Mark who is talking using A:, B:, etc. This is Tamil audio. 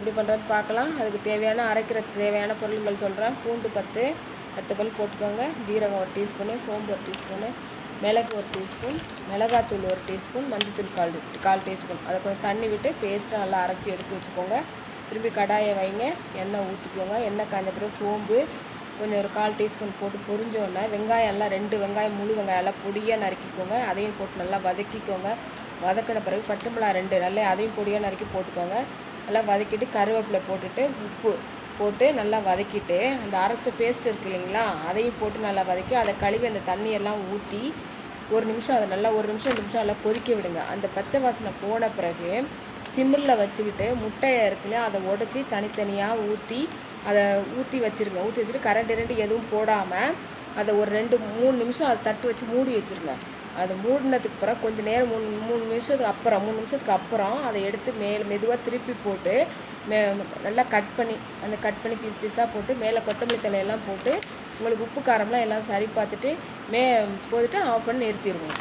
A: எப்படி பண்ணுறது பார்க்கலாம். அதுக்கு தேவையான அரைக்கிறதுக்கு தேவையான பொருட்கள் சொல்கிறேன். பூண்டு 10 பல் போட்டுக்கோங்க. ஜீரகம் 1 டீஸ்பூனு, சோம்பு 1 டீஸ்பூனு, மிளகு 1 டீஸ்பூன், மிளகாத்தூள் 1 டீஸ்பூன், மஞ்சத்தூள் கால் டீஸ்பூன். அதை கொஞ்சம் தண்ணி விட்டு பேஸ்ட்டாக நல்லா அரைச்சி எடுத்து வச்சுக்கோங்க. திரும்பி கடாயை வைங்க, எண்ணெய் ஊற்றிக்கோங்க. எண்ணெய் காய்ஞ்ச பிறகு சோம்பு கொஞ்சம் ஒரு 1/4 டீஸ்பூன் போட்டு பொரிஞ்சோடனே வெங்காயம் எல்லாம் 2 வெங்காயம் முழு வெங்காயம் எல்லாம் பொடியாக நறுக்கிக்கோங்க. அதையும் போட்டு நல்லா வதக்கிக்கோங்க. வதக்கின பிறகு பச்சை மிளகாய் 2 நல்லா அதையும் பொடியாக நறுக்கி போட்டுக்கோங்க. நல்லா வதக்கிட்டு கருவேப்பிலை போட்டுட்டு உப்பு போட்டு நல்லா வதக்கிட்டு அந்த அரைச்ச பேஸ்ட் இருக்குது இல்லைங்களா, அதையும் போட்டு நல்லா வதக்கி அதை கழுவி அந்த தண்ணியெல்லாம் ஊற்றி 1 நிமிஷம் அதை நல்லா 1 நிமிஷம் 2 நிமிஷம் நல்லா கொதிக்க விடுங்க. அந்த பச்சை வாசனை போன பிறகு சிம்மில் வச்சுக்கிட்டு முட்டையை இருக்குல்லையா அதை உடச்சி தனித்தனியாக அதை ஊற்றி வச்சுருங்க. ஊற்றி வச்சுட்டு கரண்ட் எதுவும் போடாமல் அதை ஒரு 2-3 நிமிஷம் அதை தட்டு வச்சு மூடி வச்சுருங்க. அது மூடினதுக்கு அப்புறம் கொஞ்சம் நேரம் 3 நிமிஷத்துக்கு அப்புறம் அதை எடுத்து மெதுவாக திருப்பி போட்டு நல்லா கட் பண்ணி பீஸாக போட்டு மேலே கொத்தமல்லி தலையெல்லாம் போட்டு உங்களுக்கு உப்பு காரம்லாம் எல்லாம் சரி பார்த்துட்டு போட்டுட்டு ஆஃப் பண்ணி நிறுத்திடுவோம்.